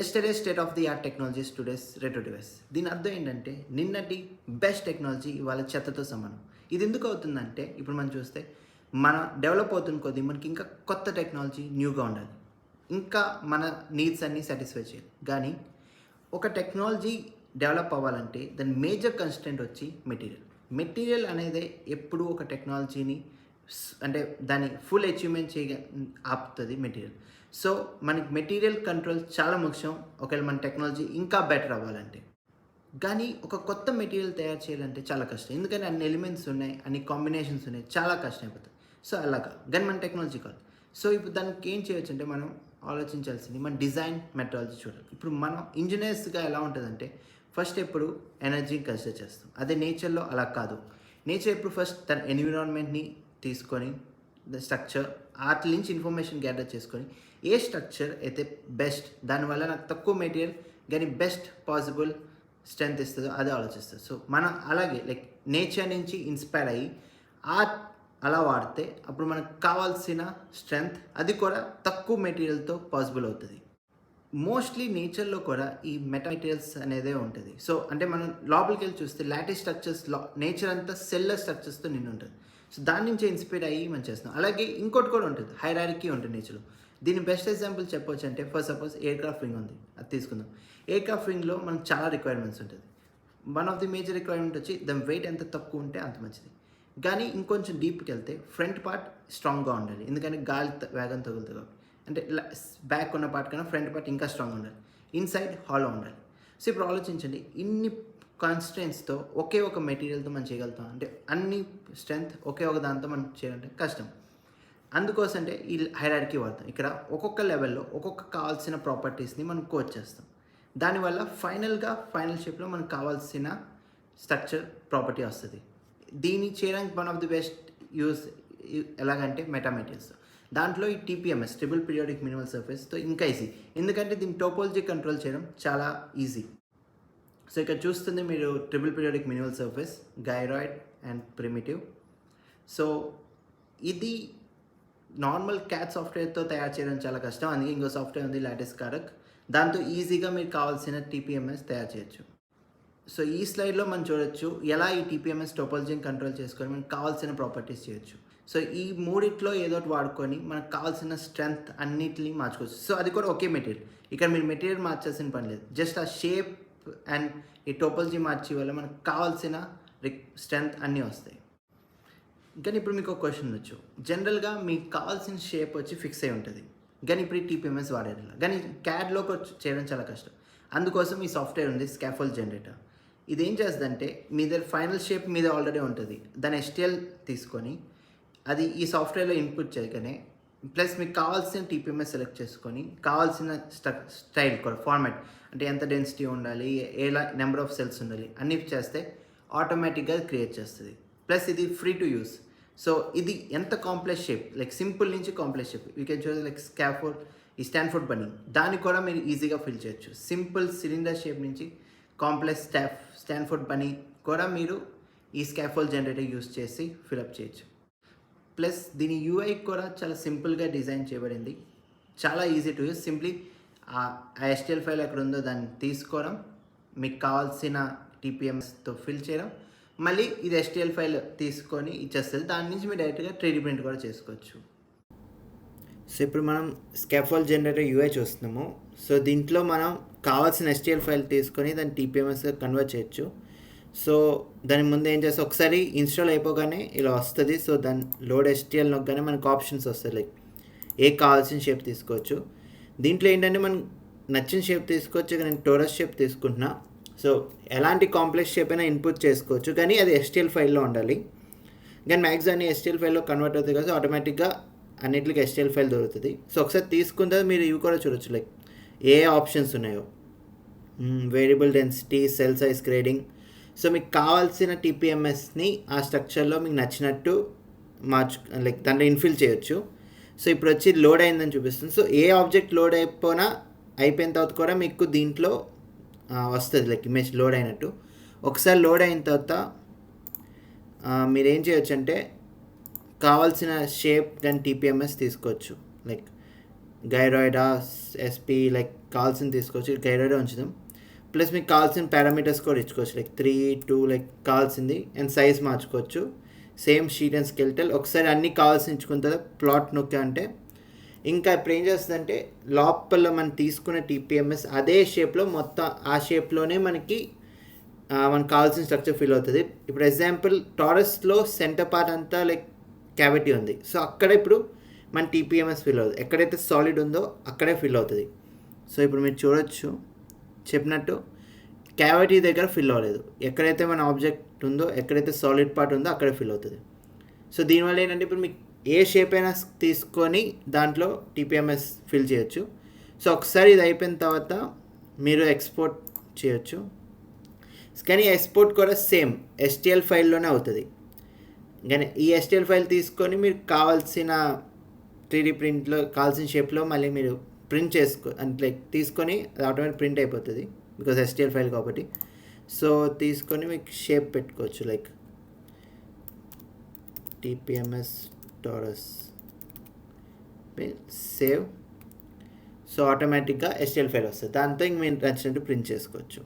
Yesterday state of the art technologies today's retro device. దీని అర్థం ఏంటంటే నిన్నటి బెస్ట్ టెక్నాలజీ ఇవాళ చెత్తతో సమానం. ఇది ఎందుకు అవుతుందంటే ఇప్పుడు మనం చూస్తే మన డెవలప్ అవుతున్న కొద్దీ మనకి ఇంకా కొత్త టెక్నాలజీ న్యూగా ఉండాలి, ఇంకా మన నీడ్స్ అన్నీ సాటిస్ఫై చేయాలి. కానీ ఒక టెక్నాలజీ డెవలప్ అవ్వాలంటే దాని మేజర్ కన్స్టెంట్ వచ్చి మెటీరియల్ అనేది ఎప్పుడు ఒక టెక్నాలజీని అంటే దాన్ని ఫుల్ అచీవ్మెంట్ ఆపుతుంది మెటీరియల్. సో మనకి మెటీరియల్ కంట్రోల్ చాలా ముఖ్యం ఒకవేళ మన టెక్నాలజీ ఇంకా బెటర్ అవ్వాలంటే. కానీ ఒక కొత్త మెటీరియల్ తయారు చేయాలంటే చాలా కష్టం, ఎందుకంటే అన్ని ఎలిమెంట్స్ ఉన్నాయి, అన్ని కాంబినేషన్స్ ఉన్నాయి, చాలా కష్టం అయిపోతుంది. సో అలాగా కానీ మన టెక్నాలజీ కాదు. సో ఇప్పుడు దానికి ఏం చేయొచ్చు అంటే మనం ఆలోచించాల్సింది మన డిజైన్ మెథడాలజీ చూడాలి. ఇప్పుడు మనం ఇంజనీర్స్గా ఎలా ఉంటుందంటే ఫస్ట్ ఎప్పుడు ఎనర్జీని కన్సిడర్ చేస్తాం, అదే నేచర్లో అలా కాదు. నేచర్ ఎప్పుడు ఫస్ట్ తన ఎన్విరాన్మెంట్ని తీసుకొని స్ట్రక్చర్ వాటి నుంచి ఇన్ఫర్మేషన్ గ్యాదర్ చేసుకొని ఏ స్ట్రక్చర్ అయితే బెస్ట్, దానివల్ల నాకు తక్కువ మెటీరియల్ కానీ బెస్ట్ పాసిబుల్ స్ట్రెంత్ ఇస్తుందో అదే ఆలోచిస్తుంది. సో మనం అలాగే లైక్ నేచర్ నుంచి ఇన్స్పైర్ అయ్యి ఆర్ట్ అలా వాడితే అప్పుడు మనకు కావాల్సిన స్ట్రెంగ్త్ అది కూడా తక్కువ మెటీరియల్తో పాసిబుల్ అవుతుంది. మోస్ట్లీ నేచర్లో కూడా ఈ మెటీరియల్స్ అనేదే ఉంటుంది. సో అంటే మనం లోపలికి వెళ్ళి చూస్తే లాటిస్ స్ట్రక్చర్స్ నేచర్ అంతా సెల్లర్ స్ట్రక్చర్స్తో నిండి ఉంటుంది. సో దాని నుంచి ఇన్స్పైర్ అయ్యి మనం చేస్తాం. అలాగే ఇంకోటి కూడా ఉంటుంది, హైరార్కీ ఉంటుంది నేచర్లో. దీని బెస్ట్ ఎగ్జాంపుల్ చెప్పొచ్చు అంటే for suppose air craft wing ఉంది, అది తీసుకుందాం. ఎయిర్ క్రాఫ్ట్ వింగ్లో మనకు చాలా రిక్వైర్మెంట్స్ ఉంటుంది. One of the major requirement వచ్చి దాని వెయిట్ ఎంత తక్కువ ఉంటే అంత మంచిది. కానీ ఇంకొంచెం డీప్కి వెళ్తే ఫ్రంట్ పార్ట్ స్ట్రాంగ్గా ఉండాలి, ఎందుకంటే గాలి వేగం తగులుతుంది కాబట్టి. అంటే బ్యాక్ ఉన్న పార్ట్ కన్నా ఫ్రంట్ పార్ట్ ఇంకా స్ట్రాంగ్ ఉండాలి, ఇన్సైడ్ హాలో ఉండాలి. సో ఇప్పుడు ఆలోచించండి, ఇన్ని కాన్స్టెంట్స్తో ఒకే ఒక మెటీరియల్తో మనం చేయగలుగుతాం అంటే అన్ని స్ట్రెంగ్త్ ఒకే ఒక దాంతో మనం చేయాలంటే కష్టం. అందుకోసం అంటే ఈ హైరార్కీ వాడతాం. ఇక్కడ ఒక్కొక్క లెవెల్లో ఒక్కొక్క కావాల్సిన ప్రాపర్టీస్ని మనం కోచ్ చేస్తాం. దానివల్ల ఫైనల్ షేప్లో మనకు కావాల్సిన స్ట్రక్చర్ ప్రాపర్టీ వస్తుంది. దీన్ని చేయడానికి one of the best use ఎలాగంటే మెటీరియల్స్. దాంట్లో ఈ TPMS ట్రిపుల్ పీరియాడిక్ మినిమల్ సర్ఫేస్తో ఇంకా ఈజీ, ఎందుకంటే దీని టోపోలజీ కంట్రోల్ చేయడం చాలా ఈజీ. సో ఇక్కడ చూస్తుంది మీరు triple periodic minimal surface, gyroid and primitive. So ఇది నార్మల్ క్యాట్ సాఫ్ట్వేర్తో తయారు చేయడం చాలా కష్టం, అందుకే ఇంకో సాఫ్ట్వేర్ ఉంది లాటిస్ కారక్, దాంతో ఈజీగా మీకు కావాల్సిన TPMS తయారు చేయొచ్చు. సో ఈ స్లైడ్లో మనం చూడొచ్చు ఎలా ఈ TPMS టోపాలజీని కంట్రోల్ చేసుకొని మనకు కావాల్సిన ప్రాపర్టీస్ చేయొచ్చు. సో ఈ మూడిట్లో ఏదో ఒకటి వాడుకొని మనకు కావాల్సిన స్ట్రెంగ్త్ అన్నిటిని మార్చుకోవచ్చు. సో అది కూడా ఒకే మెటీరియల్, ఇక్కడ మీరు మెటీరియల్ మార్చాల్సిన పని లేదు, జస్ట్ ఆ షేప్ అండ్ ఈ టోపాలజీ మార్చే వల్ల మనకు కావాల్సిన స్ట్రెంగ్త్ అన్నీ వస్తాయి. కానీ ఇప్పుడు మీకు ఒక క్వశ్చన్ వచ్చు, జనరల్గా మీకు కావాల్సిన షేప్ వచ్చి ఫిక్స్ అయి ఉంటుంది, కానీ ఇప్పుడు ఈ TPMS వాడేలా, కానీ క్యాడ్లోకి చేయడం చాలా కష్టం. అందుకోసం ఈ సాఫ్ట్వేర్ ఉంది, స్కాఫోల్డ్ జనరేటర్. ఇది ఏం చేస్తుందంటే మీ దగ్గర ఫైనల్ షేప్ మీద ఆల్రెడీ ఉంటుంది, దాని STL తీసుకొని అది ఈ సాఫ్ట్వేర్లో ఇన్పుట్ చేయగానే ప్లస్ మీకు కావాల్సిన TPMS సెలెక్ట్ చేసుకొని కావాల్సిన స్టైల్ కూడా ఫార్మాట్ అంటే ఎంత డెన్సిటీ ఉండాలి, ఎలా నెంబర్ ఆఫ్ సెల్స్ ఉండాలి అన్నీ చేస్తే ఆటోమేటిక్గా క్రియేట్ చేస్తుంది. ప్లస్ ఇది ఫ్రీ టు యూస్. సో ఇది ఎంత కాంప్లెక్స్ షేప్, లైక్ సింపుల్ నుంచి complex shape you can choose like scaffold, ఈ స్టాన్ఫోర్డ్ బనీ, దాన్ని కూడా మీరు ఈజీగా ఫిల్ చేయొచ్చు. సింపుల్ సిలిండర్ షేప్ నుంచి కాంప్లెక్స్ స్టాన్ఫోర్డ్ బనీ కూడా మీరు ఈ స్కాఫోల్డ్ జనరేటర్ యూస్ చేసి ఫిల్అప్ చేయొచ్చు. ప్లస్ దీని UI కూడా చాలా సింపుల్గా డిజైన్ చేయబడింది, చాలా ఈజీ టు యూస్. సింప్లీ ఆ STL ఫైల్ ఎక్కడ ఉందో దాన్ని తీసుకోవడం, మీకు కావాల్సిన TPMSతో ఫిల్ చేయడం, మళ్ళీ ఇది STL ఫైల్ తీసుకొని ఇచ్చేస్తుంది, దాని నుంచి మీరు డైరెక్ట్గా 3D ప్రింట్ కూడా చేసుకోవచ్చు. సో ఇప్పుడు మనం స్కాఫోల్డ్ జనరేటర్ UI చూస్తున్నాము. సో దీంట్లో మనం కావాల్సిన STL ఫైల్ తీసుకొని దాన్ని TPMSగా కన్వర్ట్ చేయొచ్చు. సో దాని ముందు ఏం చేస్తే ఒకసారి ఇన్స్టాల్ అయిపోగానే ఇలా వస్తుంది. సో దాని లోడ్ STL నొక్కగానే మనకు ఆప్షన్స్ వస్తాయి, లైక్ ఏ కావాల్సిన షేప్ తీసుకోవచ్చు. దీంట్లో ఏంటంటే మనం నచ్చిన షేప్ తీసుకోవచ్చు, నేను టోరస్ షేప్ తీసుకుంటున్నా. సో ఎలాంటి కాంప్లెక్స్ షేప్ అయినా ఇన్పుట్ చేసుకోవచ్చు, కానీ అది STL ఫైల్లో ఉండాలి. కానీ మ్యాక్సిమం అన్ని STL ఫైల్లో కన్వర్ట్ అవుతుంది కదా, ఆటోమేటిక్గా అన్నిటికి STL ఫైల్ దొరుకుతుంది. సో ఒకసారి తీసుకున్న తర్వాత మీరు ఇవి కూడా చూడొచ్చు, లైక్ ఏ ఆప్షన్స్ ఉన్నాయో, variable density, cell size grading. So మీకు కావాల్సిన TPMSని ఆ స్ట్రక్చర్లో మీకు నచ్చినట్టు లైక్ దాంట్లో ఇన్ఫిల్ చేయొచ్చు. సో ఇప్పుడు వచ్చి లోడ్ అయిందని చూపిస్తుంది. సో ఏ ఆబ్జెక్ట్ లోడ్ అయిపోయిన తర్వాత కూడా మీకు దీంట్లో వస్తుంది లైక్ ఇమేజ్ లోడ్ అయినట్టు. ఒకసారి లోడ్ అయిన తర్వాత మీరేం చేయొచ్చు అంటే కావాల్సిన షేప్ కానీ TPMS తీసుకోవచ్చు. లైక్ గైరాయిడా ఎస్పీ లైక్ కావాల్సింది తీసుకోవచ్చు, గైరాయిడా ఉంచుదాం. ప్లస్ మీకు కావాల్సిన పారామీటర్స్ కూడా ఇచ్చుకోవచ్చు, లైక్ 3, 2 లైక్ కావాల్సింది, అండ్ సైజ్ మార్చుకోవచ్చు. సేమ్ షీట్ అండ్ స్కెల్టల్ ఒకసారి అన్నీ కావాల్సి ఇచ్చుకున్న తర్వాత ప్లాట్ నొక్కా అంటే ఇంకా ఇప్పుడు ఏం చేస్తుందంటే లోపల మనం తీసుకునే టీపీఎంఎస్ అదే షేప్లో మొత్తం ఆ షేప్లోనే మనకి మనకు కావాల్సిన స్ట్రక్చర్ ఫిల్ అవుతుంది. ఇప్పుడు ఎగ్జాంపుల్ టారస్లో సెంటర్ పార్ట్ అంతా లైక్ క్యావిటీ ఉంది, సో అక్కడ ఇప్పుడు మన టీపీఎంఎస్ ఫిల్ అవుతుంది. ఎక్కడైతే సాలిడ్ ఉందో అక్కడే ఫిల్ అవుతుంది. సో ఇప్పుడు మీరు చూడొచ్చు చెప్పినట్టు క్యావిటీ దగ్గర ఫిల్ అవ్వలేదు, ఎక్కడైతే మన ఆబ్జెక్ట్ ఉందో ఎక్కడైతే సాలిడ్ పార్ట్ ఉందో అక్కడే ఫిల్ అవుతుంది. సో దీనివల్ల ఏంటంటే ఇప్పుడు మీకు ఏ షేప్ అయినా తీసుకొని దాంట్లో టీపీఎంఎస్ ఫిల్ చేయొచ్చు. సో ఒకసారి ఇది అయిపోయిన తర్వాత మీరు ఎక్స్పోర్ట్ చేయొచ్చు. కానీ ఎక్స్పోర్ట్ కూడా సేమ్ ఎస్టిఎల్ ఫైల్లోనే అవుతుంది. కానీ ఈ ఎస్టిఎల్ ఫైల్ తీసుకొని మీరు కావాల్సిన 3D ప్రింట్లో కావాల్సిన షేప్లో మళ్ళీ మీరు ప్రింట్ అంటే లైక్ తీసుకొని అది ఆటోమేటిక్ ప్రింట్ అయిపోతుంది బికాజ్ ఎస్టిఎల్ ఫైల్ కాబట్టి. సో తీసుకొని మీకు షేప్ పెట్టుకోవచ్చు, like TPMS taurus save. So ఆటోమేటిక్గా ఎస్టిఎల్ ఫైల్ వస్తుంది, దాంతో ఇంక మీరు నచ్చినట్టు ప్రింట్ చేసుకోవచ్చు.